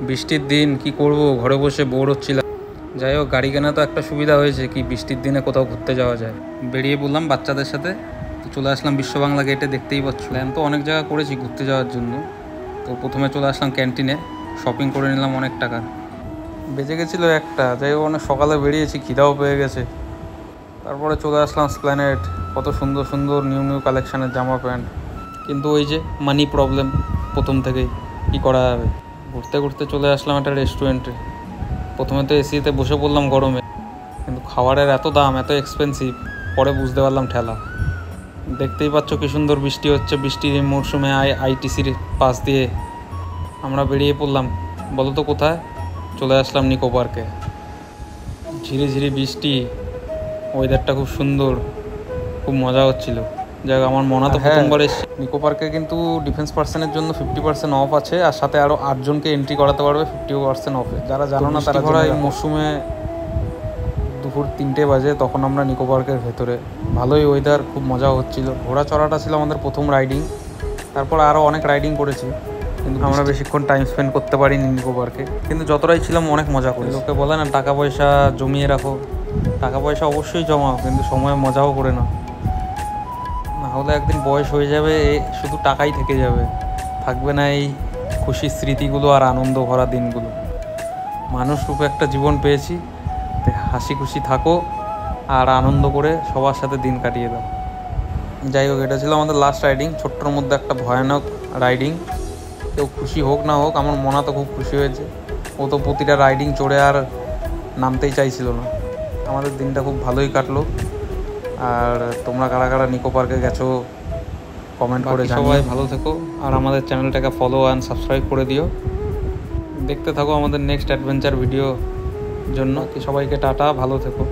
বৃষ্টির দিন কি করব, ঘরে বসে বোর হচ্ছিলাম। যাই হোক, গাড়ি কেনা তো একটা সুবিধা হয়েছে, কি বৃষ্টির দিনে কোথাও ঘুরতে যাওয়া যায়। বেরিয়ে পড়লাম বাচ্চাদের সাথে, তো চলে আসলাম বিশ্ব বাংলা গেটে। দেখতেই পাচ্ছ, প্ল্যান তো অনেক জায়গা করেছি ঘুরতে যাওয়ার জন্য। তো প্রথমে চলে আসলাম ক্যান্টিনে, শপিং করে নিলাম অনেক টাকা। বেজে গেছিলো একটা, যাই হোক অনেক সকালে বেরিয়েছি, খিদাও পেয়ে গেছে। তারপরে চলে আসলাম এসপ্ল্যানেড। কত সুন্দর সুন্দর নিউ কালেকশানের জামা প্যান্ট, কিন্তু ওই যে মানি প্রবলেম প্রথম থেকেই, কী করা যাবে। ঘুরতে ঘুরতে চলে আসলাম একটা রেস্টুরেন্টে। প্রথমে তো এসিতে বসে পড়লাম গরমে, কিন্তু খাবারের এত দাম, এত এক্সপেন্সিভ, পরে বুঝতে পারলাম ঠেলা। দেখতেই পাচ্ছ কী সুন্দর বৃষ্টি হচ্ছে। বৃষ্টির এই মরশুমে আইটিসির পাশ দিয়ে আমরা বেরিয়ে পড়লাম। বলো তো কোথায়? চলে আসলাম নিকো পার্কে। ঝিরি ঝিরি বৃষ্টি, ওয়েদারটা খুব সুন্দর, খুব মজা হচ্ছিল। যাই হোক, আমার মনে তো প্রথমবার এসেছি। নিকো পার্কে কিন্তু ডিফেন্স পার্সনের জন্য 50% অফ আছে, আর সাথে আরও 8 জনকে এন্ট্রি করাতে পারবে 50% অফে। যারা জানো না তারা ভরা। এই মরশুমে দুপুর 3টে বাজে, তখন আমরা নিকো পার্কের ভেতরে। ভালোই ওয়েদার, খুব মজা হচ্ছিল। ঘোড়া চড়াটা ছিল আমাদের প্রথম রাইডিং, তারপর আরও অনেক রাইডিং করেছি, কিন্তু আমরা বেশিক্ষণ টাইম স্পেন্ড করতে পারিনি নিকো পার্কে। কিন্তু যতটাই ছিলাম অনেক মজা করি। লোকে বলে না, টাকা পয়সা জমিয়ে রাখো, টাকা পয়সা অবশ্যই জমাও, কিন্তু সময় মজাও করে নাও, না হলে একদিন বয়স হয়ে যাবে, শুধু টাকাই থেকে যাবে, থাকবে না এই খুশির স্মৃতিগুলো আর আনন্দ ভরা দিনগুলো। মানুষ রূপে একটা জীবন পেয়েছি, হাসি খুশি থাকো আর আনন্দ করে সবার সাথে দিন কাটিয়ে দাও। যাই হোক, এটা ছিল আমাদের লাস্ট রাইডিং, ছোট্টর মধ্যে একটা ভয়ানক রাইডিং। কেউ খুশি হোক না হোক, আমার মনা তো খুব খুশি হয়েছে। ও তো প্রতিটা রাইডিং চড়ে আর নামতেই চাইছিল না। আমাদের দিনটা খুব ভালোই কাটলো। আর তোমরা কারা কারা নিকো পার্কে গেছো কমেন্ট করে জানিও। সবাই ভালো থেকো, আর আমাদের চ্যানেলটাকে ফলো অ্যান্ড সাবস্ক্রাইব করে দিও। দেখতে থাকো আমাদের নেক্সট অ্যাডভেঞ্চার ভিডিও জন্য। সবাইকে টাটা, ভালো থেকো।